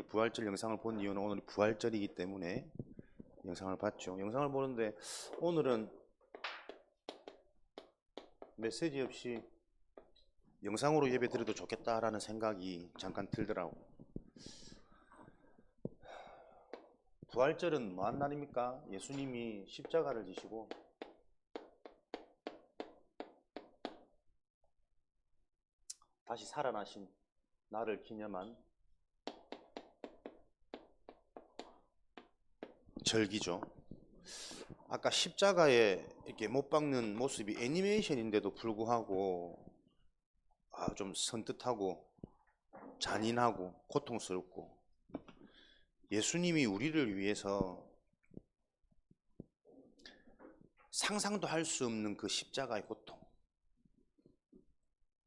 부활절 영상을 본 이유는 오늘 부활절이기 때문에 영상을 봤죠. 영상을 보는데 오늘은 메시지 없이 영상으로 예배 드려도 좋겠다라는 생각이 잠깐 들더라고. 부활절은 뭐한 날입니까? 예수님이 십자가를 지시고 다시 살아나신 날을 기념한 절기죠. 아까 십자가에 이렇게 못 박는 모습이 애니메이션인데도 불구하고 좀 선뜻하고 잔인하고 고통스럽고, 예수님이 우리를 위해서 상상도 할 수 없는 그 십자가의 고통,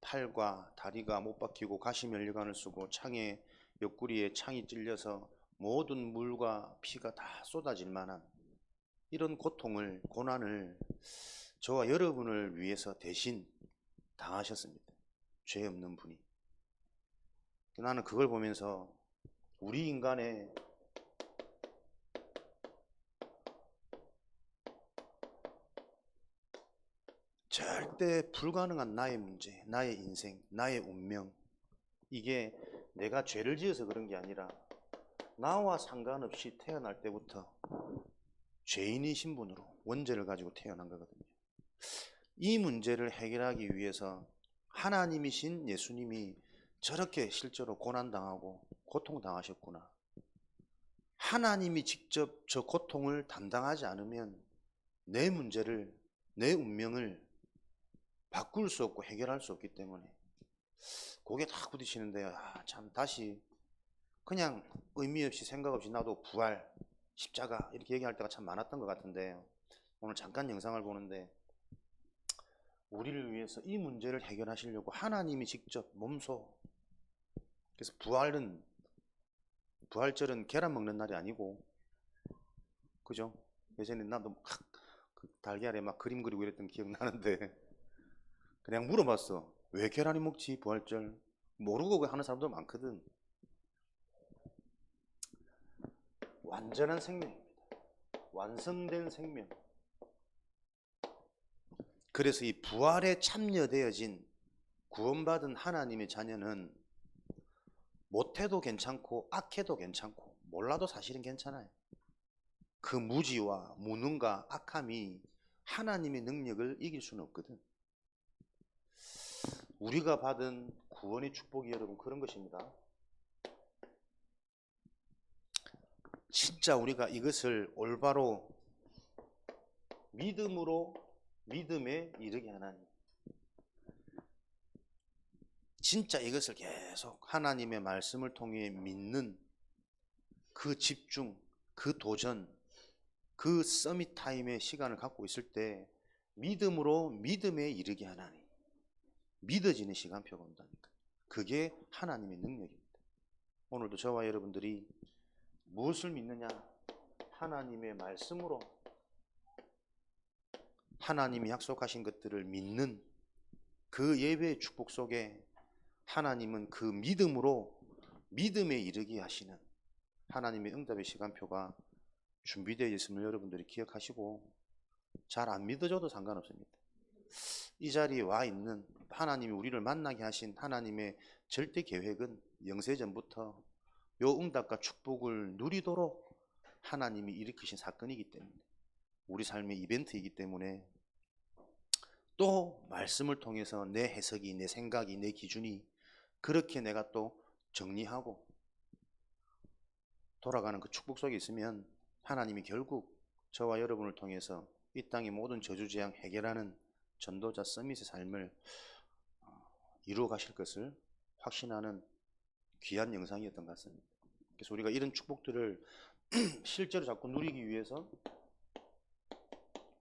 팔과 다리가 못 박히고 가시면류관을 쓰고 창에 옆구리에 창이 찔려서 모든 물과 피가 다 쏟아질 만한 이런 고통을, 고난을 저와 여러분을 위해서 대신 당하셨습니다. 죄 없는 분이. 나는 그걸 보면서 우리 인간의 절대 불가능한 나의 문제, 나의 인생, 나의 운명, 이게 내가 죄를 지어서 그런 게 아니라 나와 상관없이 태어날 때부터 죄인의 신분으로 원죄를 가지고 태어난 거거든요. 이 문제를 해결하기 위해서 하나님이신 예수님이 저렇게 실제로 고난당하고 고통당하셨구나. 하나님이 직접 저 고통을 담당하지 않으면 내 문제를, 내 운명을 바꿀 수 없고 해결할 수 없기 때문에 고개 탁 부딪히는데 참 다시 그냥 의미 없이 생각 없이 나도 부활, 십자가 이렇게 얘기할 때가 참 많았던 것 같은데, 오늘 잠깐 영상을 보는데 우리를 위해서 이 문제를 해결하시려고 하나님이 직접 몸소, 그래서 부활절은 계란 먹는 날이 아니고, 그죠? 예전에 나도 막 그 달걀에 막 그림 그리고 이랬던 기억 나는데 그냥 물어봤어. 왜 계란이 먹지 부활절? 모르고 하는 사람도 많거든. 완전한 생명입니다. 완성된 생명. 그래서 이 부활에 참여되어진 구원받은 하나님의 자녀는 못해도 괜찮고 악해도 괜찮고 몰라도 사실은 괜찮아요. 그 무지와 무능과 악함이 하나님의 능력을 이길 수는 없거든. 우리가 받은 구원의 축복이 여러분 그런 것입니다. 진짜 우리가 이것을 올바로 믿음에 이르게 하나님, 진짜 이것을 계속 하나님의 말씀을 통해 믿는 그 집중, 그 도전, 그 서밋 타임의 시간을 갖고 있을 때 믿음으로 믿음에 이르게 하나님, 믿어지는 시간표가 온다니까. 그게 하나님의 능력입니다. 오늘도 저와 여러분들이 무엇을 믿느냐? 하나님의 말씀으로 하나님이 약속하신 것들을 믿는 그 예배의 축복 속에 하나님은 그 믿음으로 믿음에 이르게 하시는 하나님의 응답의 시간표가 준비되어 있음을 여러분들이 기억하시고, 잘 안 믿어져도 상관없습니다. 이 자리에 와 있는 하나님이 우리를 만나게 하신 하나님의 절대 계획은 영세전부터 요 응답과 축복을 누리도록 하나님이 일으키신 사건이기 때문에, 우리 삶의 이벤트이기 때문에, 또 말씀을 통해서 내 해석이, 내 생각이, 내 기준이 그렇게 내가 또 정리하고 돌아가는 그 축복 속에 있으면 하나님이 결국 저와 여러분을 통해서 이 땅의 모든 저주재앙 해결하는 전도자 서밋의 삶을 이루어 가실 것을 확신하는 귀한 영상이었던 것 같습니다. 그래서 우리가 이런 축복들을 실제로 자꾸 누리기 위해서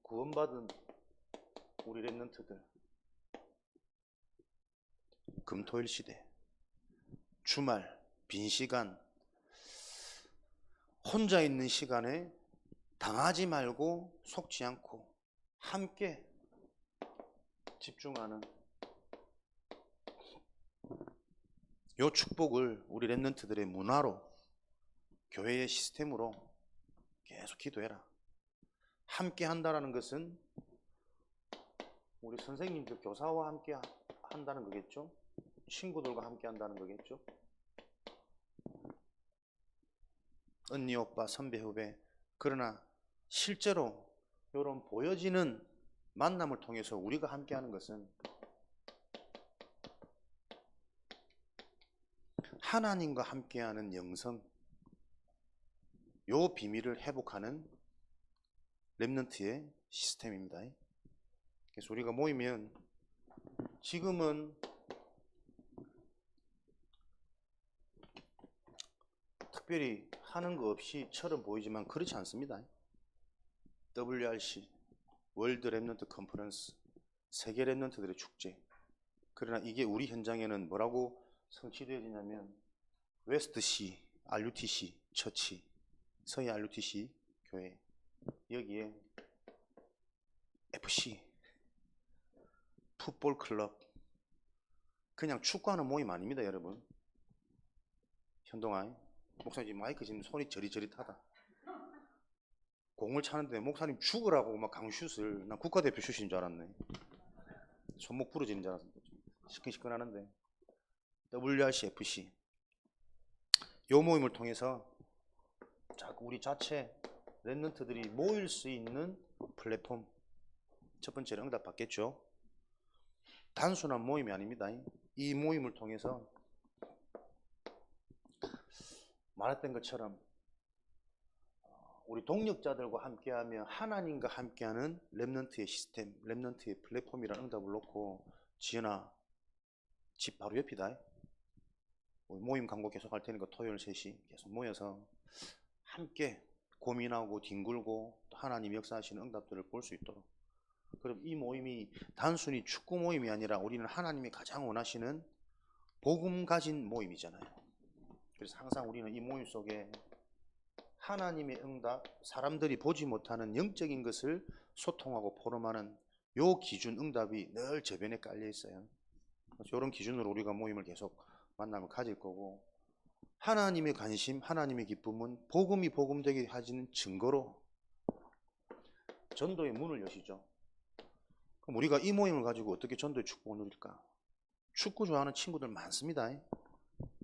구원받은 우리 렘넌트들, 금토일 시대, 주말, 빈 시간, 혼자 있는 시간에 당하지 말고 속지 않고 함께 집중하는 요 축복을 우리 렘넌트들의 문화로 교회의 시스템으로 계속 기도해라. 함께 한다라는 것은 우리 선생님들 교사와 함께 한다는 거겠죠. 친구들과 함께 한다는 거겠죠. 언니, 오빠, 선배, 후배. 그러나 실제로 이런 보여지는 만남을 통해서 우리가 함께 하는 것은 하나님과 함께하는 영성, 요 비밀을 회복하는 렘넌트의 시스템입니다. 그래서 우리가 모이면 지금은 특별히 하는 거 없이처럼 보이지만 그렇지 않습니다. WRC, 월드 렘넌트 컨퍼런스, 세계 렘넌트들의 축제. 그러나 이게 우리 현장에는 뭐라고 성취되어지냐면 웨스트시, RUTC, 처치, 서해 RUTC 교회, 여기에 FC, 풋볼 클럽, 그냥 축구하는 모임 아닙니다, 여러분. 현동아, 목사님 마이크 지금 손이 저릿저릿하다. 공을 차는데 목사님 죽으라고 막 강슛을, 난 국가대표 슛인 줄 알았네. 손목 부러지는 줄 알았는데 시큰시큰하는데. WRC, FC 요 모임을 통해서 우리 자체 렘넌트들이 모일 수 있는 플랫폼. 첫 번째로 응답 받겠죠. 단순한 모임이 아닙니다. 이 모임을 통해서 말했던 것처럼 우리 동력자들과 함께하며 하나님과 함께하는 렘넌트의 시스템, 렘넌트의 플랫폼이라는 응답을 놓고, 지연아 집 바로 옆이다. 모임 광고 계속 할 테니까 토요일 3시 계속 모여서 함께 고민하고 뒹굴고 또 하나님 역사하시는 응답들을 볼 수 있도록. 그럼 이 모임이 단순히 축구 모임이 아니라 우리는 하나님이 가장 원하시는 복음 가진 모임이잖아요. 그래서 항상 우리는 이 모임 속에 하나님의 응답, 사람들이 보지 못하는 영적인 것을 소통하고 포럼하는 요 기준 응답이 늘 저변에 깔려 있어요. 그래서 이런 기준으로 우리가 모임을 계속 만남을 가질 거고, 하나님의 관심, 하나님의 기쁨은 복음이 복음되게 하시는 증거로 전도의 문을 여시죠. 그럼 우리가 이 모임을 가지고 어떻게 전도의 축복을 누릴까? 축구 좋아하는 친구들 많습니다.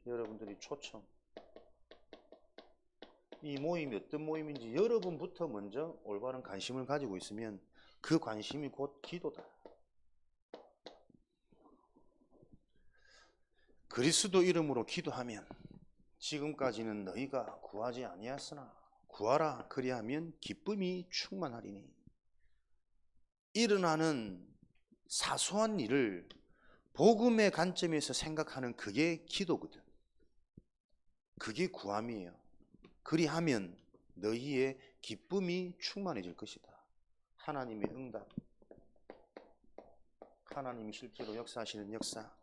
여러분들이 초청, 이 모임이 어떤 모임인지 여러분부터 먼저 올바른 관심을 가지고 있으면 그 관심이 곧 기도다. 그리스도 이름으로 기도하면 지금까지는 너희가 구하지 아니하였으나 구하라 그리하면 기쁨이 충만하리니. 일어나는 사소한 일을 복음의 관점에서 생각하는 그게 기도거든. 그게 구함이에요. 그리하면 너희의 기쁨이 충만해질 것이다. 하나님의 응답, 하나님이 실제로 역사하시는 역사,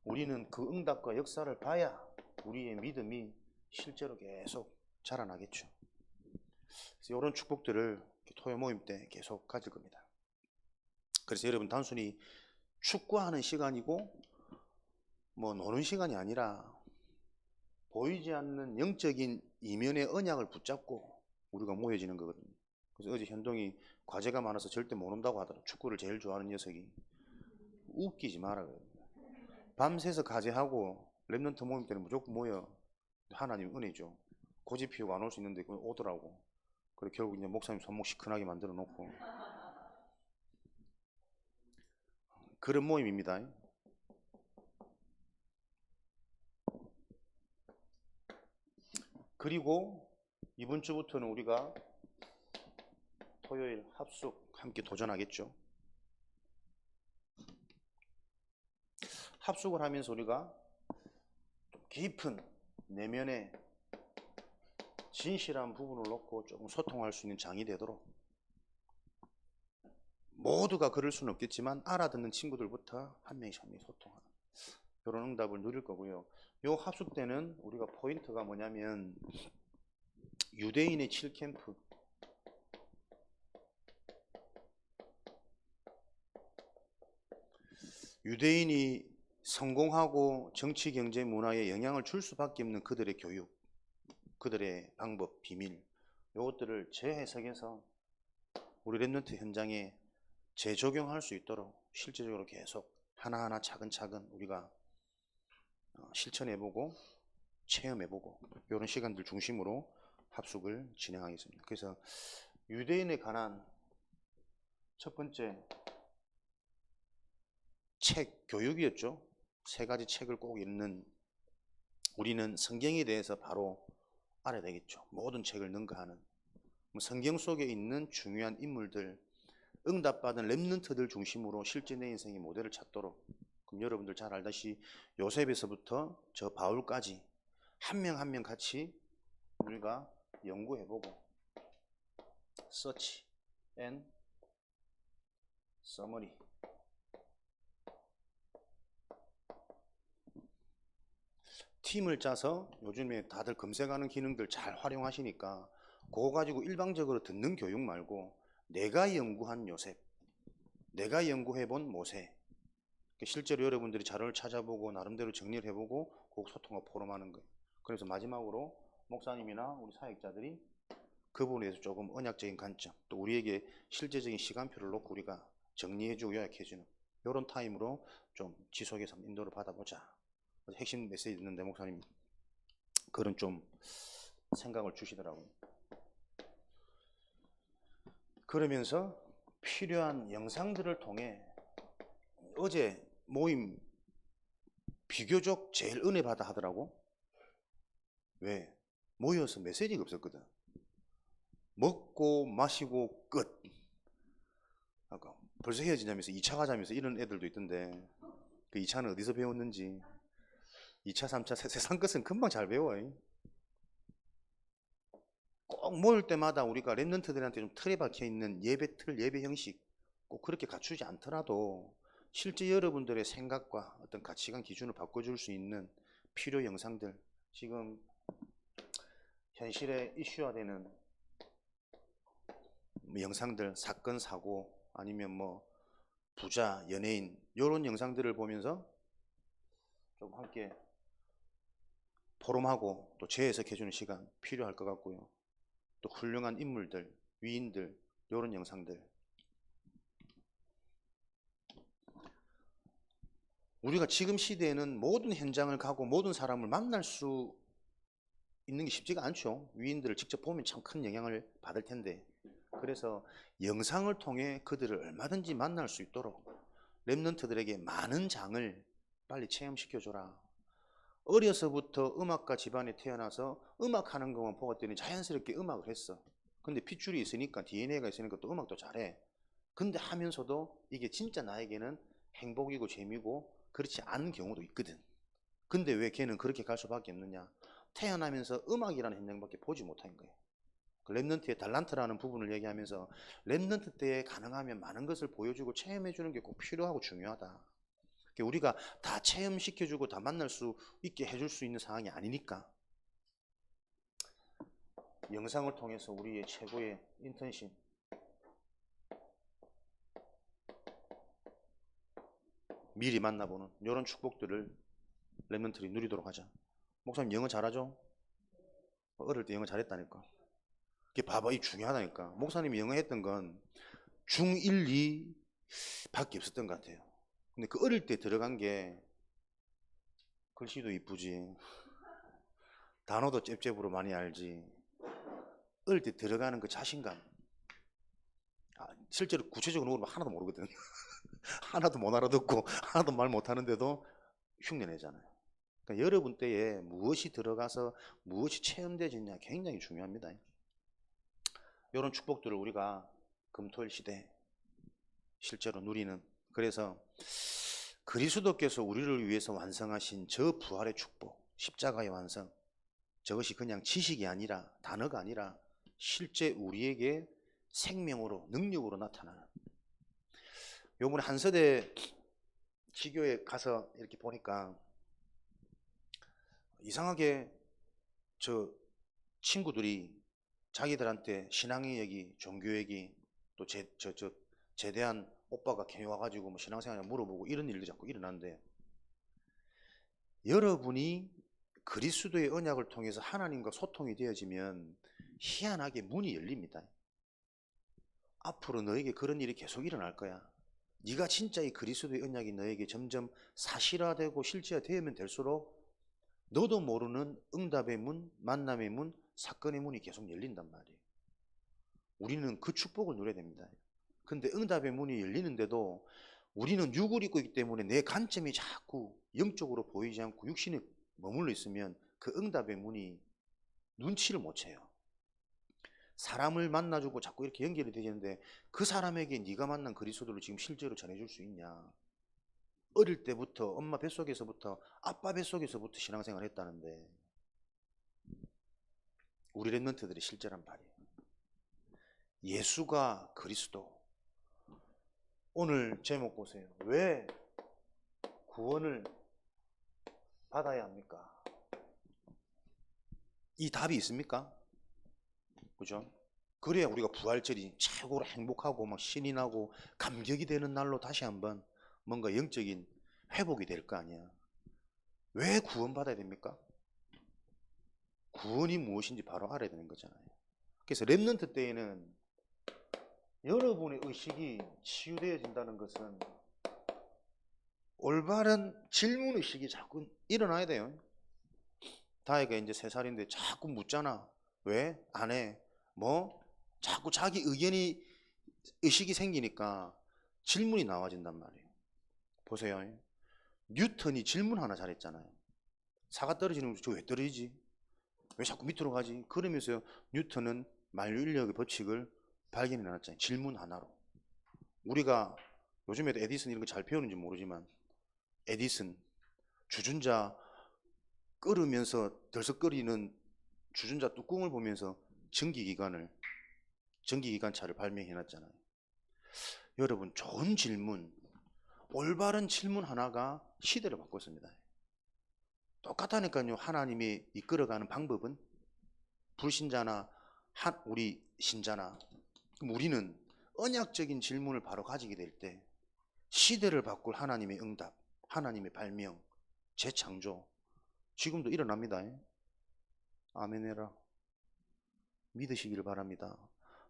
우리는 그 응답과 역사를 봐야 우리의 믿음이 실제로 계속 자라나겠죠. 그래서 이런 축복들을 토요 모임 때 계속 가질 겁니다. 그래서 여러분, 단순히 축구하는 시간이고 뭐 노는 시간이 아니라 보이지 않는 영적인 이면의 언약을 붙잡고 우리가 모여지는 거거든요. 그래서 어제 현동이 과제가 많아서 절대 못 온다고 하더라고요. 축구를 제일 좋아하는 녀석이. 웃기지 마라 그래요. 밤새서 과제하고 렘넌트 모임 때는 무조건 모여. 하나님 은혜죠. 고집 피우고 안 올 수 있는데 오더라고. 그래 결국 이제 목사님 손목 시큰하게 만들어 놓고 그런 모임입니다. 그리고 이번 주부터는 우리가 토요일 합숙 함께 도전하겠죠. 합숙을 하면서 우리가 좀 깊은 내면의 진실한 부분을 놓고 조금 소통할 수 있는 장이 되도록, 모두가 그럴 수는 없겠지만 알아듣는 친구들부터 한 명씩 한 명씩 소통하는 이런 응답을 누릴 거고요. 요 합숙 때는 우리가 포인트가 뭐냐면 유대인의 7캠프, 유대인이 성공하고 정치, 경제, 문화에 영향을 줄 수밖에 없는 그들의 교육, 그들의 방법, 비밀, 요것들을 재해석해서 우리 랩런트 현장에 재적용할 수 있도록 실제적으로 계속 하나하나 차근차근 우리가 실천해보고 체험해보고 이런 시간들 중심으로 합숙을 진행하겠습니다. 그래서 유대인에 관한 첫 번째 책 교육이었죠. 세 가지 책을 꼭 읽는, 우리는 성경에 대해서 바로 알아야 되겠죠. 모든 책을 능가하는 성경 속에 있는 중요한 인물들, 응답받은 렘넌트들 중심으로 실제 내 인생의 모델을 찾도록, 그럼 여러분들 잘 알다시피 요셉에서부터 저 바울까지 한 명 한 명 같이 우리가 연구해보고 서치 앤 서머리, 팀을 짜서 요즘에 다들 검색하는 기능들 잘 활용하시니까 그거 가지고 일방적으로 듣는 교육 말고 내가 연구한 요셉, 내가 연구해본 모세, 실제로 여러분들이 자료를 찾아보고 나름대로 정리를 해보고 그 소통과 포럼하는 거예요. 그래서 마지막으로 목사님이나 우리 사역자들이 그 부분에 대해서 조금 언약적인 관점, 또 우리에게 실제적인 시간표를 놓고 우리가 정리해주고 요약해주는 이런 타임으로 좀 지속해서 인도를 받아보자. 핵심 메시지 듣는데 목사님 그런 좀 생각을 주시더라고요. 그러면서 필요한 영상들을 통해 어제 모임 비교적 제일 은혜 받아 하더라고. 왜? 모여서 메시지가 없었거든. 먹고 마시고 끝. 아까 벌써 헤어지자면서 2차 가자면서 이런 애들도 있던데 그 2차는 어디서 배웠는지 2차 3차 세상 것은 금방 잘 배워. 꼭 모일 때마다 우리가 랩런트들한테 좀 틀에 박혀 있는 예배 틀, 예배 형식 꼭 그렇게 갖추지 않더라도 실제 여러분들의 생각과 어떤 가치관 기준을 바꿔줄 수 있는 필요 영상들, 지금 현실에 이슈화되는 영상들, 사건, 사고, 아니면 뭐 부자, 연예인 이런 영상들을 보면서 좀 함께 포럼하고 또 재해석해주는 시간 필요할 것 같고요. 또 훌륭한 인물들, 위인들 이런 영상들, 우리가 지금 시대에는 모든 현장을 가고 모든 사람을 만날 수 있는 게 쉽지가 않죠. 위인들을 직접 보면 참 큰 영향을 받을 텐데, 그래서 영상을 통해 그들을 얼마든지 만날 수 있도록 랩런트들에게 많은 장을 빨리 체험시켜줘라. 어려서부터 음악가 집안에 태어나서 음악하는 것만 보았더니 자연스럽게 음악을 했어. 근데 핏줄이 있으니까, DNA가 있으니까 또 음악도 잘해. 근데 하면서도 이게 진짜 나에게는 행복이고 재미고 그렇지 않은 경우도 있거든. 근데 왜 걔는 그렇게 갈 수밖에 없느냐? 태어나면서 음악이라는 현장밖에 보지 못한 거예요. 그 랩넌트의 달란트라는 부분을 얘기하면서 랩넌트 때에 가능하면 많은 것을 보여주고 체험해주는 게 꼭 필요하고 중요하다. 우리가 다 체험시켜주고 다 만날 수 있게 해줄 수 있는 상황이 아니니까 영상을 통해서 우리의 최고의 인턴십, 미리 만나보는 이런 축복들을 랩런트들이 누리도록 하자. 목사님 영어 잘하죠? 어릴 때 영어 잘했다니까. 그게 봐봐, 이 중요하다니까. 목사님이 영어 했던 건 중1, 2 밖에 없었던 것 같아요. 근데 그 어릴 때 들어간 게 글씨도 이쁘지, 단어도 잽잽으로 많이 알지, 어릴 때 들어가는 그 자신감, 실제로 구체적으로 모르면 하나도 모르거든. 하나도 못 알아듣고 하나도 말 못하는데도 흉내내잖아요. 그러니까 여러분 때에 무엇이 들어가서 무엇이 체험되느냐 굉장히 중요합니다. 이런 축복들을 우리가 금토일 시대 실제로 누리는, 그래서 그리스도께서 우리를 위해서 완성하신 저 부활의 축복, 십자가의 완성, 저것이 그냥 지식이 아니라, 단어가 아니라 실제 우리에게 생명으로, 능력으로 나타나는. 요번에 한서대 지교에 가서 이렇게 보니까 이상하게 저 친구들이 자기들한테 신앙의 얘기, 종교 얘기, 또 제대한 오빠가 괜히 와가지고 뭐 신앙생활 물어보고 이런 일도 자꾸 일어나는데, 여러분이 그리스도의 언약을 통해서 하나님과 소통이 되어지면 희한하게 문이 열립니다. 앞으로 너에게 그런 일이 계속 일어날 거야. 네가 진짜 이 그리스도의 언약이 너에게 점점 사실화되고 실제화되면 될수록 너도 모르는 응답의 문, 만남의 문, 사건의 문이 계속 열린단 말이에요. 우리는 그 축복을 누려야 됩니다. 근데 응답의 문이 열리는데도 우리는 육을 입고 있기 때문에 내 관점이 자꾸 영적으로 보이지 않고 육신에 머물러 있으면 그 응답의 문이 눈치를 못 채요. 사람을 만나주고 자꾸 이렇게 연결이 되는데 그 사람에게 네가 만난 그리스도를 지금 실제로 전해줄 수 있냐? 어릴 때부터 엄마 뱃속에서부터 아빠 뱃속에서부터 신앙생활을 했다는데 우리 랩런트들의 실제란 말이에요. 예수가 그리스도. 오늘 제목 보세요. 왜 구원을 받아야 합니까? 이 답이 있습니까? 그죠? 그래야 우리가 부활절이 최고로 행복하고 막 신이 나고 감격이 되는 날로 다시 한번 뭔가 영적인 회복이 될 거 아니야. 왜 구원받아야 됩니까? 구원이 무엇인지 바로 알아야 되는 거잖아요. 그래서 랩런트 때에는 여러분의 의식이 치유되어진다는 것은 올바른 질문의식이 자꾸 일어나야 돼요. 다혜가 이제 3살인데 자꾸 묻잖아. 왜? 안 해? 뭐? 자꾸 자기 의식이 생기니까 질문이 나와진단 말이에요. 보세요. 뉴턴이 질문 하나 잘했잖아요. 사가 떨어지는 거 저 왜 떨어지지? 왜 자꾸 밑으로 가지? 그러면서 뉴턴은 만유인력의 법칙을 발견해 놨잖아요. 질문 하나로. 우리가 요즘에도 에디슨 이런 거 잘 배우는지 모르지만 에디슨 주전자 끓으면서 덜썩거리는 주전자 뚜껑을 보면서 전기기관차를 발명해 놨잖아요. 여러분, 좋은 질문, 올바른 질문 하나가 시대를 바꿨습니다. 똑같다니까요. 하나님이 이끌어가는 방법은 불신자나 우리 신자나. 그럼 우리는 언약적인 질문을 바로 가지게 될 때 시대를 바꿀 하나님의 응답, 하나님의 발명, 재창조 지금도 일어납니다. 아멘해라. 믿으시기를 바랍니다.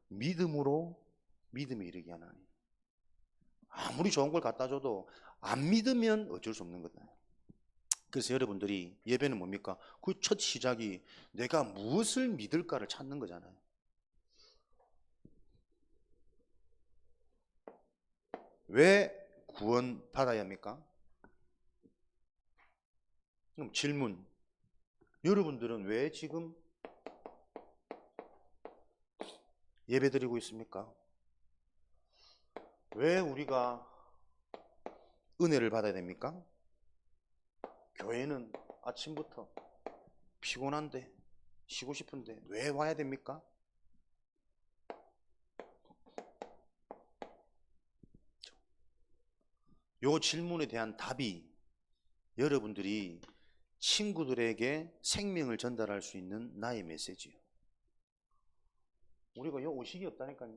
믿음으로 믿음에 이르게 하나님. 아무리 좋은 걸 갖다 줘도 안 믿으면 어쩔 수 없는 거다. 그래서 여러분들이 예배는 뭡니까? 그 첫 시작이 내가 무엇을 믿을까를 찾는 거잖아요. 왜 구원 받아야 합니까? 그럼 질문. 여러분들은 왜 지금 예배 드리고 있습니까? 왜 우리가 은혜를 받아야 됩니까? 교회는 아침부터 피곤한데 쉬고 싶은데 왜 와야 됩니까? 요 질문에 대한 답이 여러분들이 친구들에게 생명을 전달할 수 있는 나의 메시지예요. 우리가 요 의식이 없다니까요.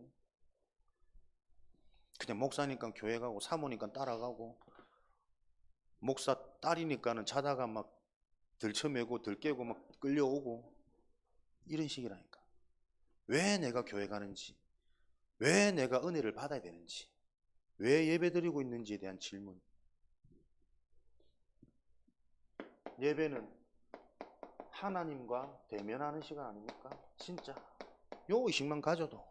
그냥 목사니까 교회 가고 사모니까 따라가고 목사 딸이니까는 자다가 막 들쳐매고 들깨고 막 끌려오고 이런 식이라니까. 왜 내가 교회 가는지, 왜 내가 은혜를 받아야 되는지, 왜 예배 드리고 있는지에 대한 질문. 예배는 하나님과 대면하는 시간 아닙니까? 진짜 요 의식만 가져도,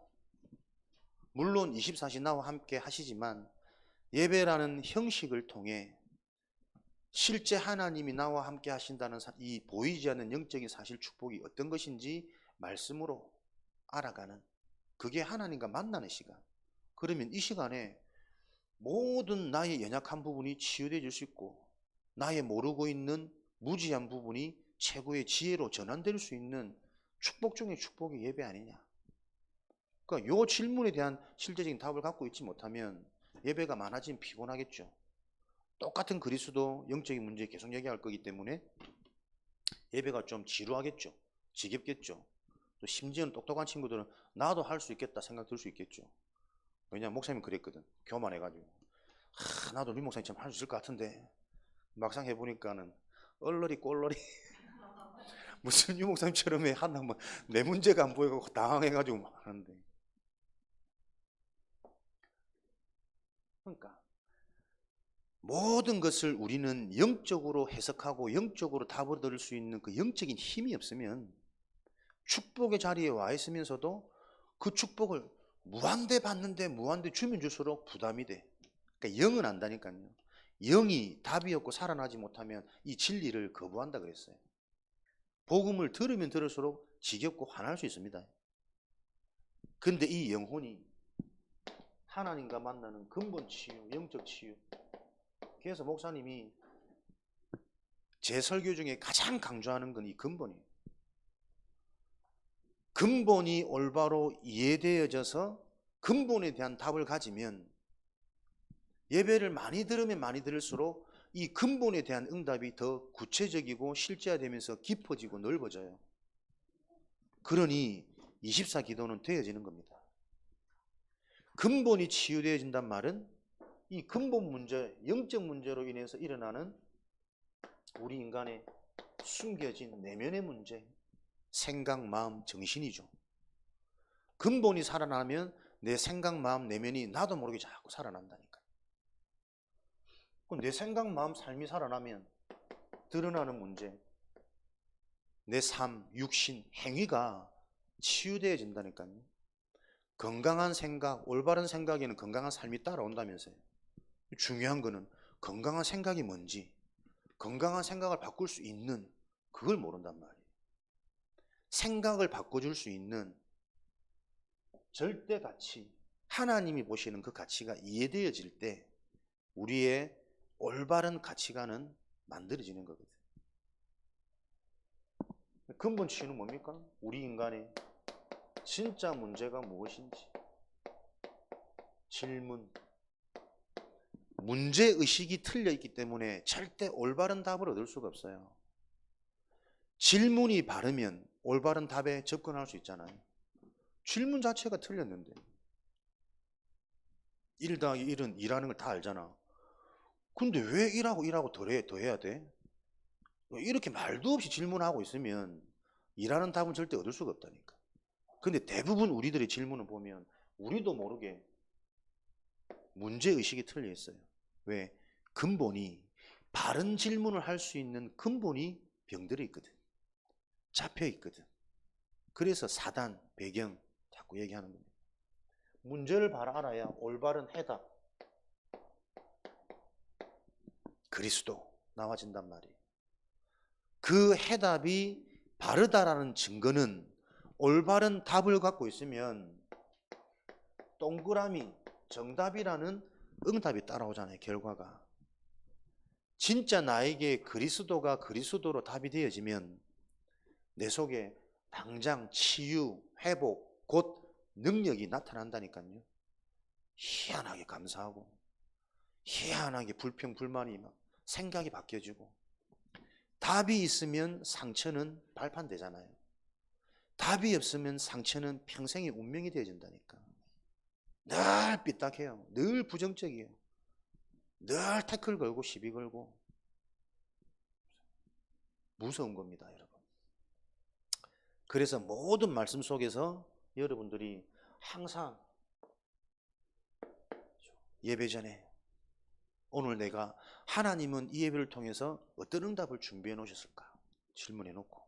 물론 24시 나와 함께 하시지만 예배라는 형식을 통해 실제 하나님이 나와 함께 하신다는 이 보이지 않는 영적인 사실 축복이 어떤 것인지 말씀으로 알아가는, 그게 하나님과 만나는 시간. 그러면 이 시간에 모든 나의 연약한 부분이 치유되어질 수 있고 나의 모르고 있는 무지한 부분이 최고의 지혜로 전환될 수 있는 축복 중에 축복의 예배 아니냐. 그러니까 이 질문에 대한 실제적인 답을 갖고 있지 못하면 예배가 많아지면 피곤하겠죠. 똑같은 그리스도 영적인 문제 계속 얘기할 거기 때문에 예배가 좀 지루하겠죠. 지겹겠죠. 또 심지어는 똑똑한 친구들은 나도 할 수 있겠다 생각 들 수 있겠죠. 왜냐면 목사님이 그랬거든. 교만해가지고. 나도 우리 목사님처럼 할 수 있을 것 같은데 막상 해보니까는 얼러리 꼴러리 무슨 유목사님처럼 하나 내 문제가 안 보여서 당황해가지고 막 하는데. 그러니까 모든 것을 우리는 영적으로 해석하고 영적으로 답을 얻을 수 있는 그 영적인 힘이 없으면 축복의 자리에 와 있으면서도 그 축복을 무한대 받는데 무한대 주면 줄수록 부담이 돼. 그러니까 영은 안다니까요. 영이 답이 없고 살아나지 못하면 이 진리를 거부한다 그랬어요. 복음을 들으면 들을수록 지겹고 화날 수 있습니다. 근데 이 영혼이 하나님과 만나는 근본 치유, 영적 치유. 그래서 목사님이 제 설교 중에 가장 강조하는 건 이 근본이에요. 근본이 올바로 이해되어져서 근본에 대한 답을 가지면 예배를 많이 들으면 많이 들을수록 이 근본에 대한 응답이 더 구체적이고 실제화되면서 깊어지고 넓어져요. 그러니 24 기도는 되어지는 겁니다. 근본이 치유되어진단 말은 이 근본 문제, 영적 문제로 인해서 일어나는 우리 인간의 숨겨진 내면의 문제, 생각, 마음, 정신이죠. 근본이 살아나면 내 생각, 마음, 내면이 나도 모르게 자꾸 살아난다니까. 그럼 내 생각, 마음, 삶이 살아나면 드러나는 문제, 내 삶, 육신, 행위가 치유되어진다니까요. 건강한 생각, 올바른 생각에는 건강한 삶이 따라온다면서요. 중요한 거는 건강한 생각이 뭔지, 건강한 생각을 바꿀 수 있는 그걸 모른단 말이에요. 생각을 바꿔줄 수 있는 절대 가치, 하나님이 보시는 그 가치가 이해되어질 때 우리의 올바른 가치관은 만들어지는 거거든요. 근본 치유는 뭡니까? 우리 인간의 진짜 문제가 무엇인지 질문, 문제의식이 틀려 있기 때문에 절대 올바른 답을 얻을 수가 없어요. 질문이 바르면 올바른 답에 접근할 수 있잖아요. 질문 자체가 틀렸는데 1 더하기 1은 2라는 걸 다 알잖아. 근데 왜 1하고 더 해야 돼? 이렇게 말도 없이 질문하고 있으면 2라는 답은 절대 얻을 수가 없다니까. 근데 대부분 우리들의 질문을 보면 우리도 모르게 문제의식이 틀려 있어요. 왜? 근본이 바른 질문을 할 수 있는 근본이 병들어 있거든. 잡혀 있거든. 그래서 사단, 배경 자꾸 얘기하는 겁니다. 문제를 바로 알아야 올바른 해답, 그리스도 나와진단 말이에요. 그 해답이 바르다라는 증거는 올바른 답을 갖고 있으면 동그라미, 정답이라는 응답이 따라오잖아요. 결과가. 진짜 나에게 그리스도가 그리스도로 답이 되어지면 내 속에 당장 치유, 회복, 곧 능력이 나타난다니까요. 희한하게 감사하고 희한하게 불평, 불만이 막 생각이 바뀌어지고 답이 있으면 상처는 발판되잖아요. 답이 없으면 상처는 평생의 운명이 되어진다니까. 늘 삐딱해요. 늘 부정적이에요. 늘 태클 걸고 시비 걸고 무서운 겁니다, 여러분. 그래서 모든 말씀 속에서 여러분들이 항상 예배 전에 오늘 내가 하나님은 이 예배를 통해서 어떤 응답을 준비해 놓으셨을까? 질문해 놓고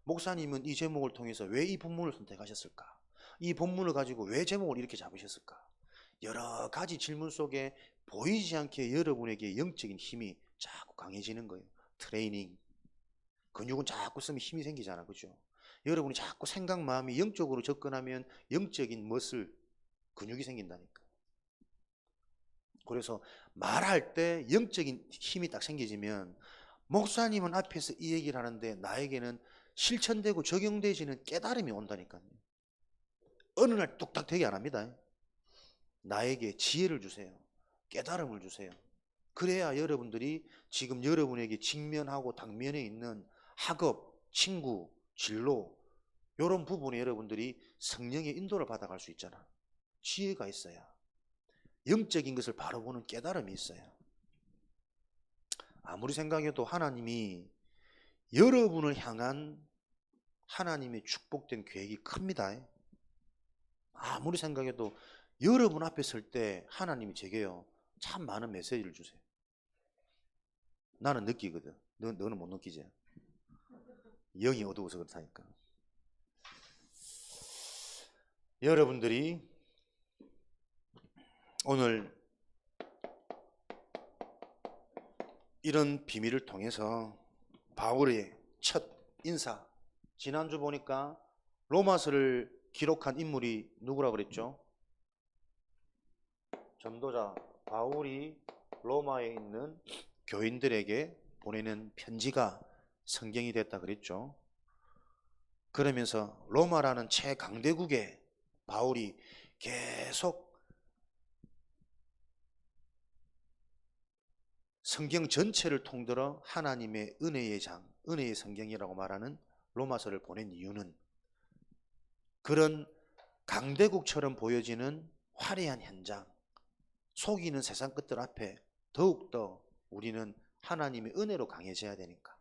목사님은 이 제목을 통해서 왜 이 본문을 선택하셨을까? 이 본문을 가지고 왜 제목을 이렇게 잡으셨을까? 여러 가지 질문 속에 보이지 않게 여러분에게 영적인 힘이 자꾸 강해지는 거예요. 트레이닝. 근육은 자꾸 쓰면 힘이 생기잖아. 그죠? 여러분이 자꾸 생각, 마음이 영적으로 접근하면 영적인 머슬, 근육이 생긴다니까. 그래서 말할 때 영적인 힘이 딱 생기지면 목사님은 앞에서 이 얘기를 하는데 나에게는 실천되고 적용되지는 깨달음이 온다니까요. 어느 날 뚝딱 되게 안 합니다. 나에게 지혜를 주세요. 깨달음을 주세요. 그래야 여러분들이 지금 여러분에게 직면하고 당면에 있는 학업, 친구, 진로 이런 부분에 여러분들이 성령의 인도를 받아갈 수 있잖아. 지혜가 있어야. 영적인 것을 바로 보는 깨달음이 있어요. 아무리 생각해도 하나님이 여러분을 향한 하나님의 축복된 계획이 큽니다. 아무리 생각해도 여러분 앞에 설 때 하나님이 제게요 참 많은 메시지를 주세요. 나는 느끼거든. 너는 못 느끼지? 영이 어두워서 그렇다니까. 여러분들이 오늘 이런 비밀을 통해서 바울의 첫 인사, 지난주 보니까 로마서를 기록한 인물이 누구라 그랬죠? 전도자 바울이 로마에 있는 교인들에게 보내는 편지가 성경이 됐다 그랬죠. 그러면서 로마라는 최강대국에 바울이 계속 성경 전체를 통틀어 하나님의 은혜의 장, 은혜의 성경이라고 말하는 로마서를 보낸 이유는 그런 강대국처럼 보여지는 화려한 현장, 속이는 세상 끝들 앞에 더욱더 우리는 하나님의 은혜로 강해져야 되니까.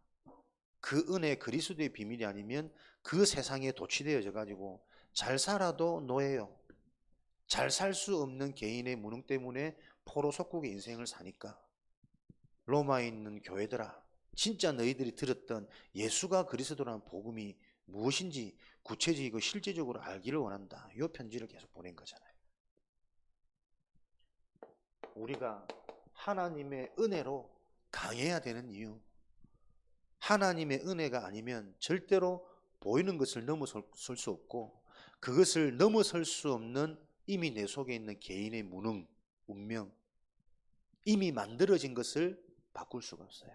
그 은혜 그리스도의 비밀이 아니면 그 세상에 도취되어져 가지고 잘 살아도 노예요. 잘 살 수 없는 개인의 무능 때문에 포로 속국의 인생을 사니까 로마에 있는 교회들아, 진짜 너희들이 들었던 예수가 그리스도라는 복음이 무엇인지 구체적이고 실제적으로 알기를 원한다. 이 편지를 계속 보낸 거잖아요. 우리가 하나님의 은혜로 강해야 되는 이유, 하나님의 은혜가 아니면 절대로 보이는 것을 넘어설 수 없고 그것을 넘어설 수 없는 이미 내 속에 있는 개인의 무능, 운명, 이미 만들어진 것을 바꿀 수가 없어요.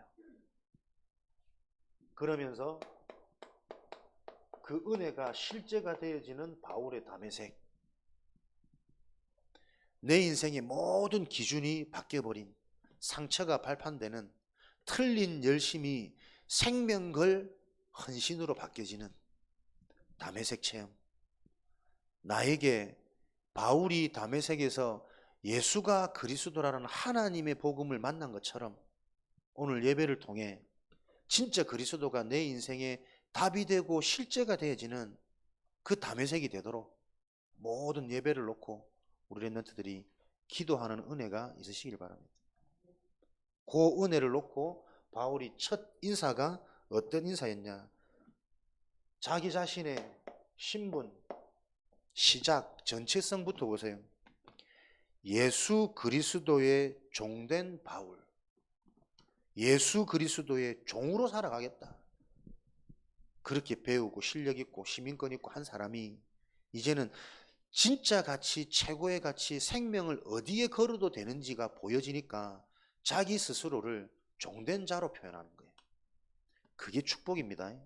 그러면서 그 은혜가 실제가 되어지는 바울의 담에색, 내 인생의 모든 기준이 바뀌어버린, 상처가 발판되는, 틀린 열심이 생명 걸 헌신으로 바뀌어지는 담에색 체험. 나에게 바울이 담에색에서 예수가 그리스도라는 하나님의 복음을 만난 것처럼 오늘 예배를 통해 진짜 그리스도가 내 인생에 답이 되고 실제가 되어지는 그 담에색이 되도록 모든 예배를 놓고 우리 랩런트들이 기도하는 은혜가 있으시길 바랍니다. 그 은혜를 놓고 바울이 첫 인사가 어떤 인사였냐? 자기 자신의 신분, 시작, 전체성부터 보세요. 예수 그리스도의 종된 바울, 예수 그리스도의 종으로 살아가겠다. 그렇게 배우고 실력 있고 시민권 있고 한 사람이 이제는 진짜 가치, 최고의 가치, 생명을 어디에 걸어도 되는지가 보여지니까 자기 스스로를 종된 자로 표현하는 거예요. 그게 축복입니다.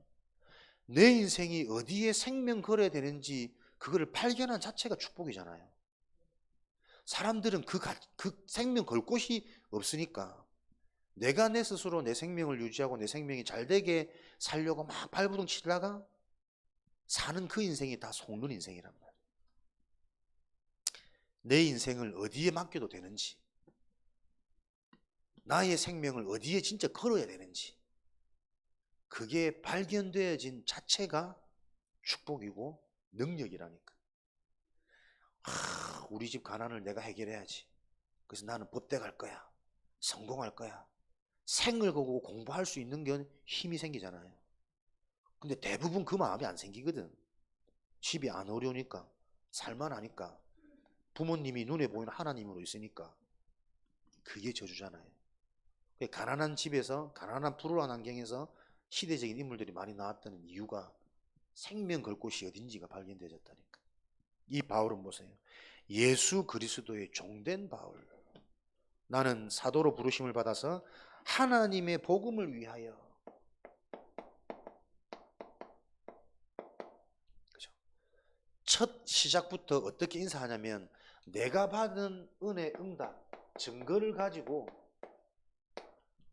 내 인생이 어디에 생명 걸어야 되는지 그거를 발견한 자체가 축복이잖아요. 사람들은 그 생명 걸 곳이 없으니까 내가 내 스스로 내 생명을 유지하고 내 생명이 잘 되게 살려고 막 발버둥 치다가 사는 그 인생이 다 속는 인생이란 말이에요. 내 인생을 어디에 맡겨도 되는지, 나의 생명을 어디에 진짜 걸어야 되는지, 그게 발견되어진 자체가 축복이고 능력이라니까. 우리 집 가난을 내가 해결해야지. 그래서 나는 법대 갈 거야. 성공할 거야. 생을 거고 공부할 수 있는 게 힘이 생기잖아요. 근데 대부분 그 마음이 안 생기거든. 집이 안 어려우니까, 살만하니까, 부모님이 눈에 보이는 하나님으로 있으니까. 그게 저주잖아요. 가난한 집에서, 가난한 불우한 환경에서 시대적인 인물들이 많이 나왔다는 이유가 생명 걸 곳이 어딘지가 발견되어졌다니까. 이 바울은 보세요. 예수 그리스도의 종된 바울. 나는 사도로 부르심을 받아서 하나님의 복음을 위하여. 그죠? 첫 시작부터 어떻게 인사하냐면 내가 받은 은혜 응답 증거를 가지고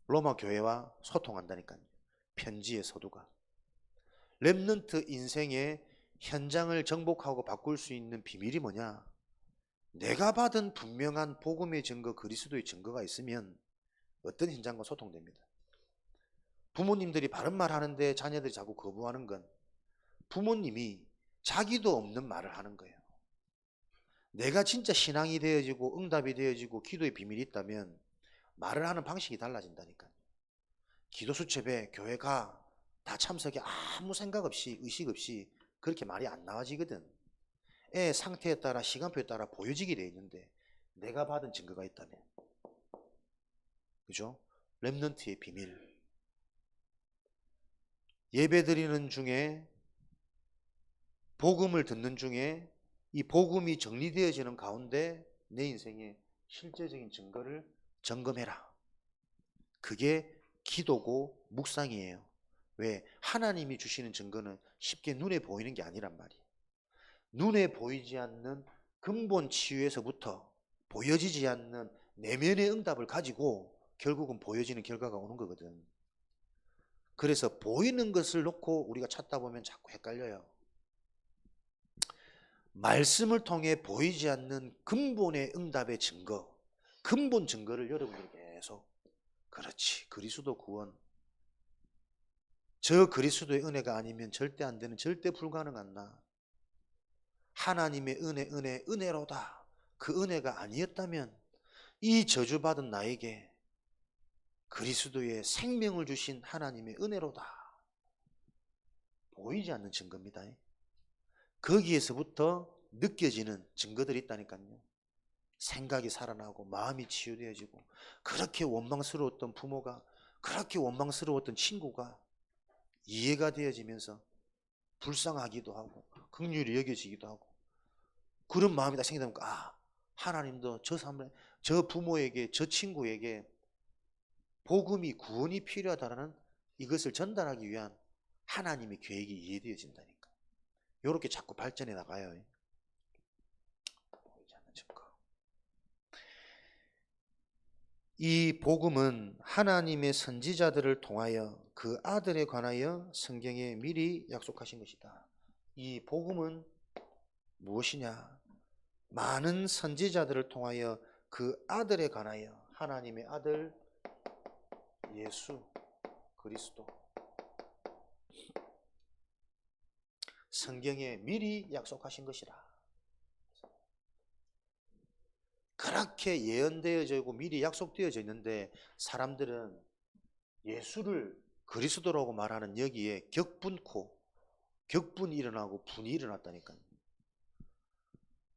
로마 교회와 소통한다니까요. 편지의 서두가. 렘넌트 인생의 현장을 정복하고 바꿀 수 있는 비밀이 뭐냐? 내가 받은 분명한 복음의 증거, 그리스도의 증거가 있으면 어떤 현장과 소통됩니다. 부모님들이 바른 말 하는데 자녀들이 자꾸 거부하는 건 부모님이 자기도 없는 말을 하는 거예요. 내가 진짜 신앙이 되어지고 응답이 되어지고 기도의 비밀이 있다면 말을 하는 방식이 달라진다니까요. 기도 수첩에 교회 가 다 참석해 아무 생각 없이 의식 없이 그렇게 말이 안 나와지거든. 애 상태에 따라 시간표에 따라 보여지게 돼 있는데 내가 받은 증거가 있다면, 그죠? 렘넌트의 비밀. 예배 드리는 중에 복음을 듣는 중에 이 복음이 정리되어지는 가운데 내 인생의 실제적인 증거를 점검해라. 그게 기도고 묵상이에요. 왜? 하나님이 주시는 증거는 쉽게 눈에 보이는 게 아니란 말이에요. 눈에 보이지 않는 근본 치유에서부터 보여지지 않는 내면의 응답을 가지고 결국은 보여지는 결과가 오는 거거든. 그래서 보이는 것을 놓고 우리가 찾다 보면 자꾸 헷갈려요. 말씀을 통해 보이지 않는 근본의 응답의 증거, 근본 증거를 여러분들이 계속, 그렇지, 그리스도 구원, 저 그리스도의 은혜가 아니면 절대 안 되는, 절대 불가능한 나, 하나님의 은혜로다. 그 은혜가 아니었다면 이 저주받은 나에게 그리스도의 생명을 주신 하나님의 은혜로다. 보이지 않는 증거입니다. 거기에서부터 느껴지는 증거들이 있다니까요. 생각이 살아나고 마음이 치유되어지고, 그렇게 원망스러웠던 부모가, 그렇게 원망스러웠던 친구가 이해가 되어지면서 불쌍하기도 하고 긍휼히 여겨지기도 하고, 그런 마음이 딱 생기다 보니까 아, 하나님도 저 부모에게, 저 친구에게 복음이, 구원이 필요하다는 이것을 전달하기 위한 하나님의 계획이 이해되어진다니까. 이렇게 자꾸 발전해 나가요. 보이지 않는 증거. 이 복음은 하나님의 선지자들을 통하여 그 아들에 관하여 성경에 미리 약속하신 것이다. 이 복음은 무엇이냐? 많은 선지자들을 통하여 그 아들에 관하여, 하나님의 아들 예수 그리스도, 성경에 미리 약속하신 것이라. 그렇게 예언되어져 있고 미리 약속되어져 있는데 사람들은 예수를 그리스도라고 말하는 여기에 격분이 일어나고 분이 일어났다니까요.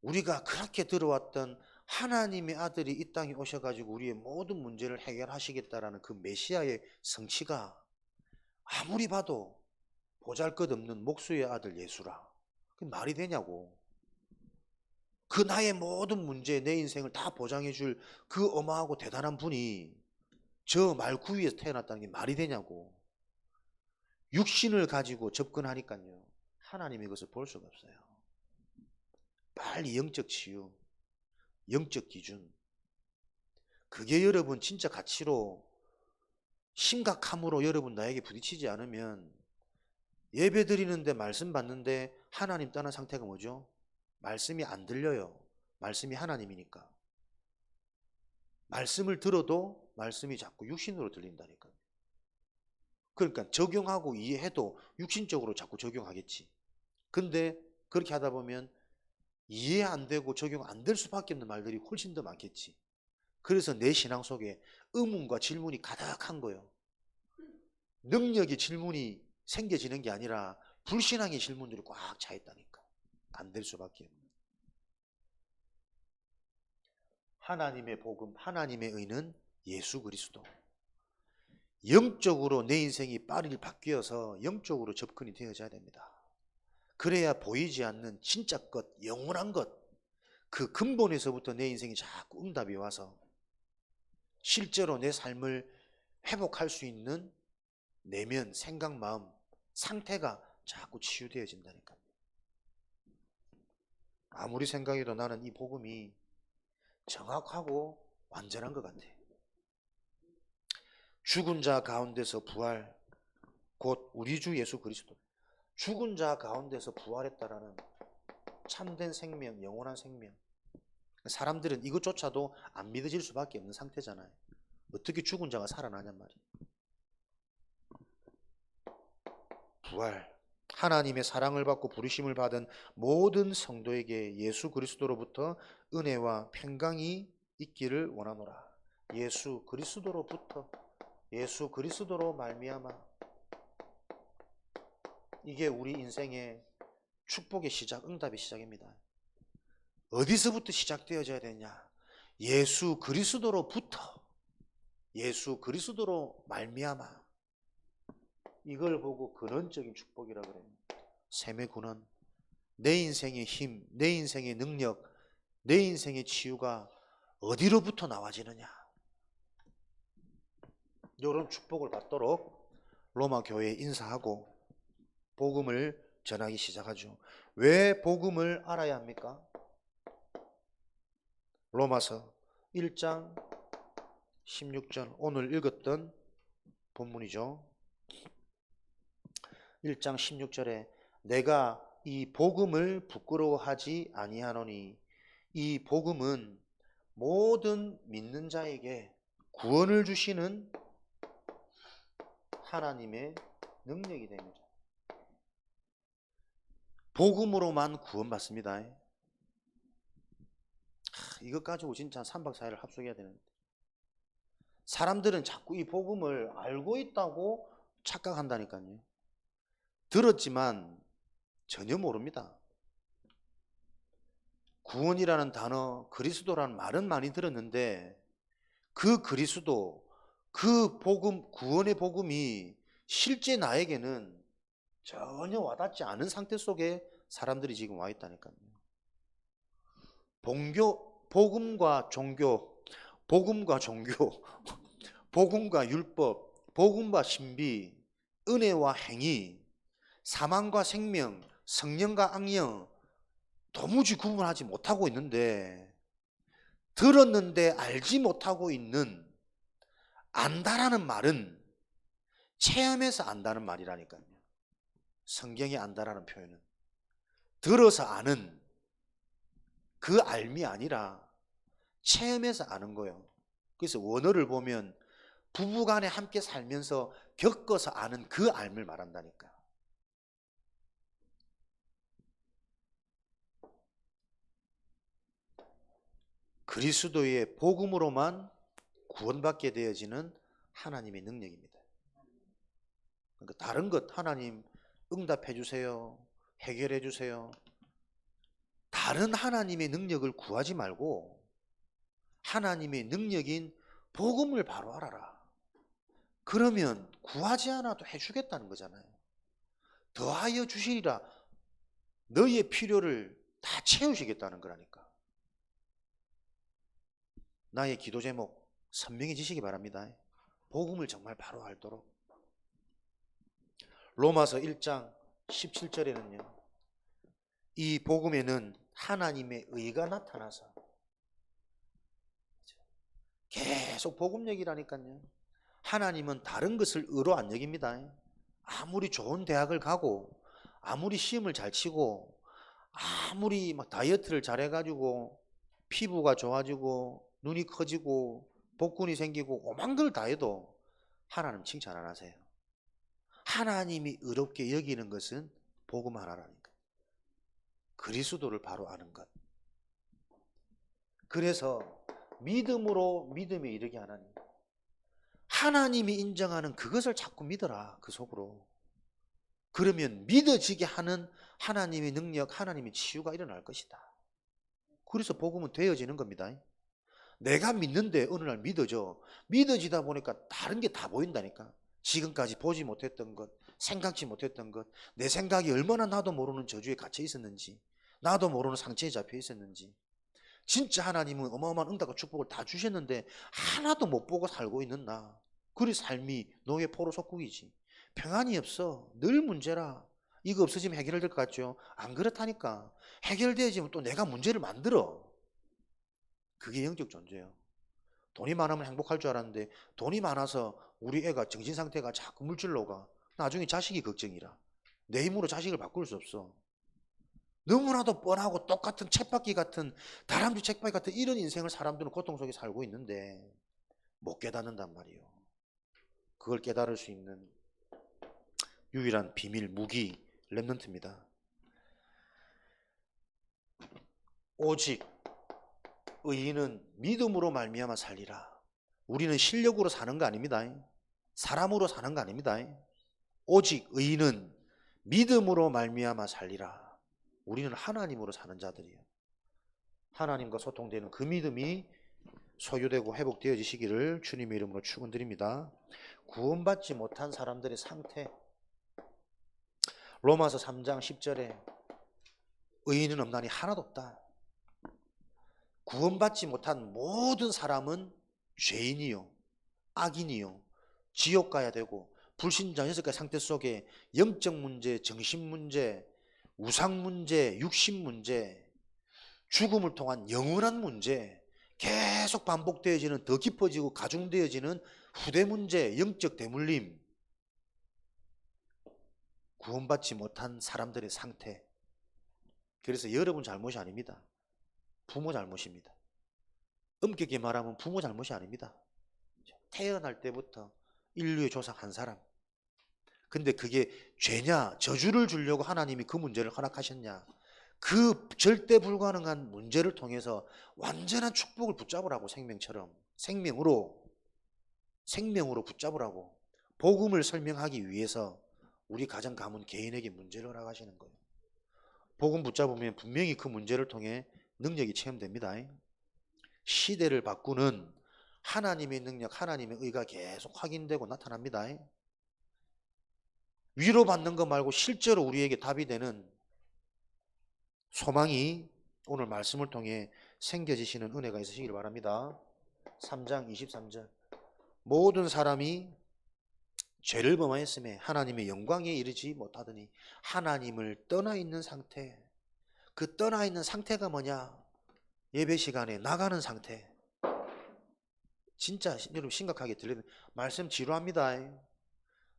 우리가 그렇게 들어왔던 하나님의 아들이 이 땅에 오셔가지고 우리의 모든 문제를 해결하시겠다라는 그 메시아의 성취가 아무리 봐도 보잘것없는 목수의 아들 예수라. 그게 말이 되냐고. 그 나의 모든 문제, 내 인생을 다 보장해 줄 그 어마하고 대단한 분이 저 말구위에서 태어났다는 게 말이 되냐고. 육신을 가지고 접근하니까요, 하나님의 것을 볼 수가 없어요. 빨리 영적 치유, 영적 기준, 그게 여러분 진짜 가치로, 심각함으로 여러분 나에게 부딪히지 않으면 예배 드리는데, 말씀 받는데 하나님 떠난 상태가 뭐죠? 말씀이 안 들려요. 말씀이 하나님이니까. 말씀을 들어도 말씀이 자꾸 육신으로 들린다니까요. 그러니까 적용하고 이해해도 육신적으로 자꾸 적용하겠지. 근데 그렇게 하다 보면 이해 안 되고 적용 안 될 수밖에 없는 말들이 훨씬 더 많겠지. 그래서 내 신앙 속에 의문과 질문이 가득한 거예요. 능력의 질문이 생겨지는 게 아니라 불신앙의 질문들이 꽉 차 있다니까. 안 될 수밖에 없는. 하나님의 복음, 하나님의 의는 예수 그리스도. 영적으로 내 인생이 빨리 바뀌어서 영적으로 접근이 되어져야 됩니다. 그래야 보이지 않는 진짜 것, 영원한 것, 그 근본에서부터 내 인생이 자꾸 응답이 와서 실제로 내 삶을 회복할 수 있는 내면, 생각, 마음, 상태가 자꾸 치유되어진다니까요. 아무리 생각해도 나는 이 복음이 정확하고 완전한 것 같아. 죽은 자 가운데서 부활, 곧 우리 주 예수 그리스도. 죽은 자 가운데서 부활했다라는 참된 생명, 영원한 생명. 사람들은 이것조차도 안 믿어질 수밖에 없는 상태잖아요. 어떻게 죽은 자가 살아나냔 말이에요. 부활, 하나님의 사랑을 받고 부르심을 받은 모든 성도에게 예수 그리스도로부터 은혜와 평강이 있기를 원하노라. 예수 그리스도로부터, 예수 그리스도로 말미암아. 이게 우리 인생의 축복의 시작, 응답의 시작입니다. 어디서부터 시작되어져야 되냐? 예수 그리스도로부터, 예수 그리스도로 말미암아. 이걸 보고 근원적인 축복이라 그래요. 셈의 근원. 내 인생의 힘, 내 인생의 능력, 내 인생의 치유가 어디로부터 나와지느냐? 이런 축복을 받도록 로마 교회에 인사하고 복음을 전하기 시작하죠. 왜 복음을 알아야 합니까? 로마서 1장 16절, 오늘 읽었던 본문이죠. 1장 16절에 내가 이 복음을 부끄러워하지 아니하노니 이 복음은 모든 믿는 자에게 구원을 주시는 하나님의 능력이 됩니다. 복음으로만 구원받습니다. 이것 가지고 진짜 3박 4일을 합숙해야 되는데, 사람들은 자꾸 이 복음을 알고 있다고 착각한다니까요. 들었지만 전혀 모릅니다. 구원이라는 단어, 그리스도라는 말은 많이 들었는데 그 그리스도, 그 복음, 구원의 복음이 실제 나에게는 전혀 와닿지 않은 상태 속에 사람들이 지금 와 있다니까요. 복음과 종교, 복음과 종교, 복음과 율법, 복음과 신비, 은혜와 행위, 사망과 생명, 성령과 악령 도무지 구분하지 못하고 있는데, 들었는데 알지 못하고 있는, 안다라는 말은 체험해서 안다는 말이라니까요. 성경에 안다라는 표현은 들어서 아는 그 알미 아니라 체험해서 아는 거예요. 그래서 원어를 보면 부부간에 함께 살면서 겪어서 아는 그 알미를 말한다니까. 그리스도의 복음으로만 구원받게 되어지는 하나님의 능력입니다. 그러니까 다른 것 하나님 응답해 주세요, 해결해 주세요, 다른 하나님의 능력을 구하지 말고 하나님의 능력인 복음을 바로 알아라. 그러면 구하지 않아도 해주겠다는 거잖아요. 더하여 주시리라. 너희의 필요를 다 채우시겠다는 거라니까. 나의 기도 제목 선명해지시기 바랍니다. 복음을 정말 바로 알도록. 로마서 1장 17절에는요, 이 복음에는 하나님의 의가 나타나서, 계속 복음 얘기라니까요. 하나님은 다른 것을 의로 안 여깁니다. 아무리 좋은 대학을 가고, 아무리 시험을 잘 치고, 아무리 막 다이어트를 잘 해가지고 피부가 좋아지고 눈이 커지고 복근이 생기고 오만 걸 다 해도 하나님 칭찬 안 하세요. 하나님이 의롭게 여기는 것은 복음 하나라니까. 그리스도를 바로 아는 것. 그래서 믿음으로 믿음에 이르게 하나니, 하나님이 인정하는 그것을 자꾸 믿어라. 그 속으로. 그러면 믿어지게 하는 하나님의 능력, 하나님의 치유가 일어날 것이다. 그래서 복음은 되어지는 겁니다. 내가 믿는데 어느 날 믿어져. 믿어지다 보니까 다른 게 다 보인다니까. 지금까지 보지 못했던 것, 생각지 못했던 것, 내 생각이 얼마나 나도 모르는 저주에 갇혀 있었는지, 나도 모르는 상처에 잡혀 있었는지, 진짜 하나님은 어마어마한 응답과 축복을 다 주셨는데 하나도 못 보고 살고 있는 나, 그리 삶이 노예 포로 속국이지. 평안이 없어. 늘 문제라. 이거 없어지면 해결될 것 같죠? 안 그렇다니까. 해결되어지면 또 내가 문제를 만들어. 그게 영적 존재예요. 돈이 많으면 행복할 줄 알았는데 돈이 많아서 우리 애가 정신 상태가 자꾸 물질로 가. 나중에 자식이 걱정이라. 내 힘으로 자식을 바꿀 수 없어. 너무나도 뻔하고 똑같은 쳇바퀴 같은, 다람쥐 쳇바퀴 같은 이런 인생을 사람들은 고통 속에 살고 있는데 못 깨닫는단 말이에요. 그걸 깨달을 수 있는 유일한 비밀 무기를 렘넌트입니다. 오직 의인은 믿음으로 말미암아 살리라. 우리는 실력으로 사는 거 아닙니다. 사람으로 사는 거 아닙니다. 오직 의인은 믿음으로 말미암아 살리라. 우리는 하나님으로 사는 자들이에요. 하나님과 소통되는 그 믿음이 소유되고 회복되어지시기를 주님의 이름으로 축원드립니다. 구원받지 못한 사람들의 상태, 로마서 3장 10절에 의인은 없나니 하나도 없다. 구원받지 못한 모든 사람은 죄인이요, 악인이요, 지옥 가야 되고, 불신자 6가지 상태 속에 영적 문제, 정신 문제, 우상 문제, 육신 문제, 죽음을 통한 영원한 문제, 계속 반복되어지는, 더 깊어지고 가중되어지는 후대 문제, 영적 대물림, 구원받지 못한 사람들의 상태. 그래서 여러분 잘못이 아닙니다. 부모 잘못입니다. 엄격히 말하면 부모 잘못이 아닙니다. 태어날 때부터 인류의 조상 한 사람. 근데 그게 죄냐, 저주를 주려고 하나님이 그 문제를 허락하셨냐? 그 절대 불가능한 문제를 통해서 완전한 축복을 붙잡으라고, 생명으로 붙잡으라고 복음을 설명하기 위해서 우리 가정 가문 개인에게 문제를 허락하시는 거예요. 복음 붙잡으면 분명히 그 문제를 통해 능력이 체험됩니다. 시대를 바꾸는 하나님의 능력, 하나님의 의가 계속 확인되고 나타납니다. 위로받는 것 말고 실제로 우리에게 답이 되는 소망이 오늘 말씀을 통해 생겨지시는 은혜가 있으시기를 바랍니다. 3장 23절, 모든 사람이 죄를 범하였음에 하나님의 영광에 이르지 못하더니 하나님을 떠나 있는 상태. 그 떠나 있는 상태가 뭐냐? 예배 시간에 나가는 상태. 진짜 여러분 심각하게 들리면 말씀 지루합니다.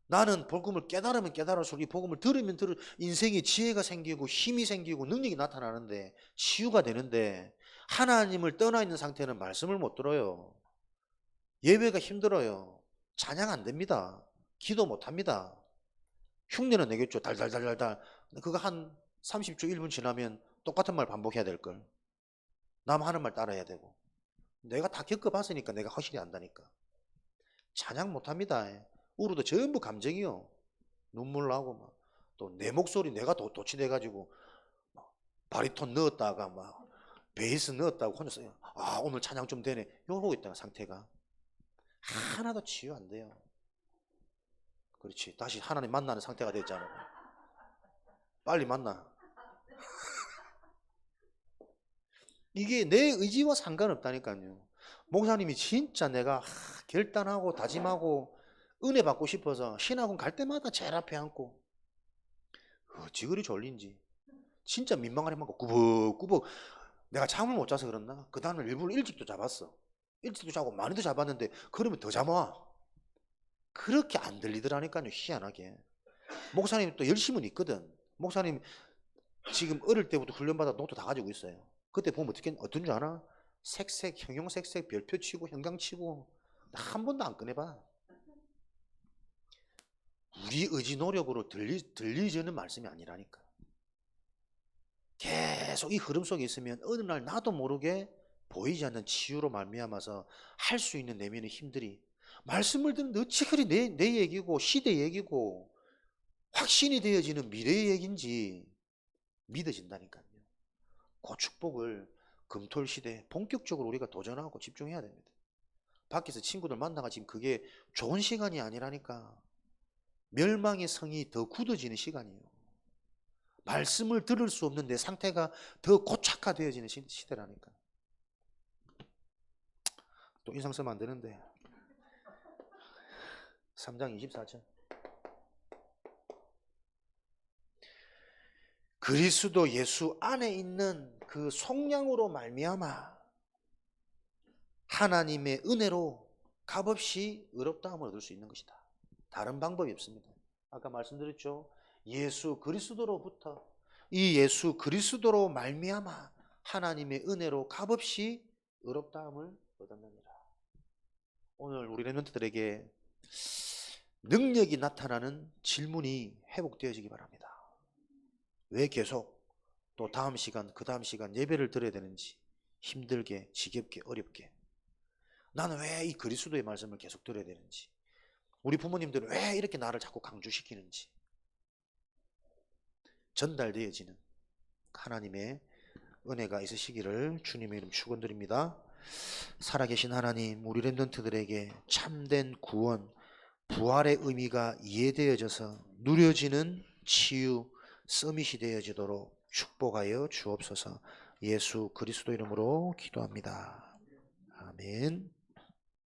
나는 복음을 깨달으면 깨달을수록 이 복음을 들으면 인생에 지혜가 생기고 힘이 생기고 능력이 나타나는데, 치유가 되는데, 하나님을 떠나 있는 상태는 말씀을 못 들어요. 예배가 힘들어요. 찬양 안 됩니다. 기도 못 합니다. 흉내는 내겠죠. 달달달달달. 그거 한 30초 1분 지나면 똑같은 말 반복해야 될걸. 남 하는 말 따라야 되고. 내가 다 겪어봤으니까 내가 확실히 안다니까. 찬양 못 합니다. 우르도 전부 감정이요. 눈물 나고 막. 또 내 목소리 내가 도취돼가지고 바리톤 넣었다가 막 베이스 넣었다고 혼자 써요. 아, 오늘 찬양 좀 되네. 이러고 있다가 상태가 하나도 치유 안 돼요. 그렇지. 다시 하나님 만나는 상태가 됐잖아. 빨리 만나. 이게 내 의지와 상관없다니까요. 목사님이 진짜 내가 결단하고 다짐하고 은혜 받고 싶어서 신학원 갈 때마다 제일 앞에 앉고 어찌 그리 졸린지 진짜 민망하게 막 꾸벅꾸벅. 내가 잠을 못 자서 그랬나? 그 다음날 일부러 일찍도 잡았어. 일찍도 자고 많이도 잡았는데 그러면 더 잠아. 그렇게 안 들리더라니까요. 희한하게. 목사님 또 열심은 있거든. 목사님 지금 어릴 때부터 훈련받아 노트 다 가지고 있어요. 그때 보면 어떤 줄 아나? 색색, 형용색색, 별표 치고 형광 치고 한 번도 안 꺼내봐. 우리 의지 노력으로 들리지는 말씀이 아니라니까. 계속 이 흐름 속에 있으면 어느 날 나도 모르게 보이지 않는 치유로 말미암아서 할 수 있는 내면의 힘들이, 말씀을 듣는데 어찌 그리 내 얘기고 시대 얘기고 확신이 되어지는 미래의 얘기인지 믿어진다니까요. 그 축복을 금토일 시대에 본격적으로 우리가 도전하고 집중해야 됩니다. 밖에서 친구들 만나가 지금 그게 좋은 시간이 아니라니까. 멸망의 성이 더 굳어지는 시간이에요. 말씀을 들을 수 없는 내 상태가 더 고착화되어지는 시대라니까. 또 인상 쓰면 안 되는데 3장 24절, 그리스도 예수 안에 있는 그 속량으로 말미암아 하나님의 은혜로 값없이 의롭다함을 얻을 수 있는 것이다. 다른 방법이 없습니다. 아까 말씀드렸죠. 예수 그리스도로부터, 이 예수 그리스도로 말미암아 하나님의 은혜로 값없이 의롭다함을 얻었느니라. 오늘 우리 렘넌트들에게 능력이 나타나는 질문이 회복되어지기 바랍니다. 왜 계속 또 다음 시간, 그 다음 시간 예배를 드려야 되는지, 힘들게, 지겹게, 어렵게. 나는 왜 이 그리스도의 말씀을 계속 들어야 되는지, 우리 부모님들은 왜 이렇게 나를 자꾸 강조시키는지, 전달되어지는 하나님의 은혜가 있으시기를 주님의 이름 축원드립니다. 살아계신 하나님, 우리 랩런트들에게 참된 구원, 부활의 의미가 이해되어져서 누려지는 치유, 서밋이 되어지도록 축복하여 주옵소서. 예수 그리스도 이름으로 기도합니다. 아멘.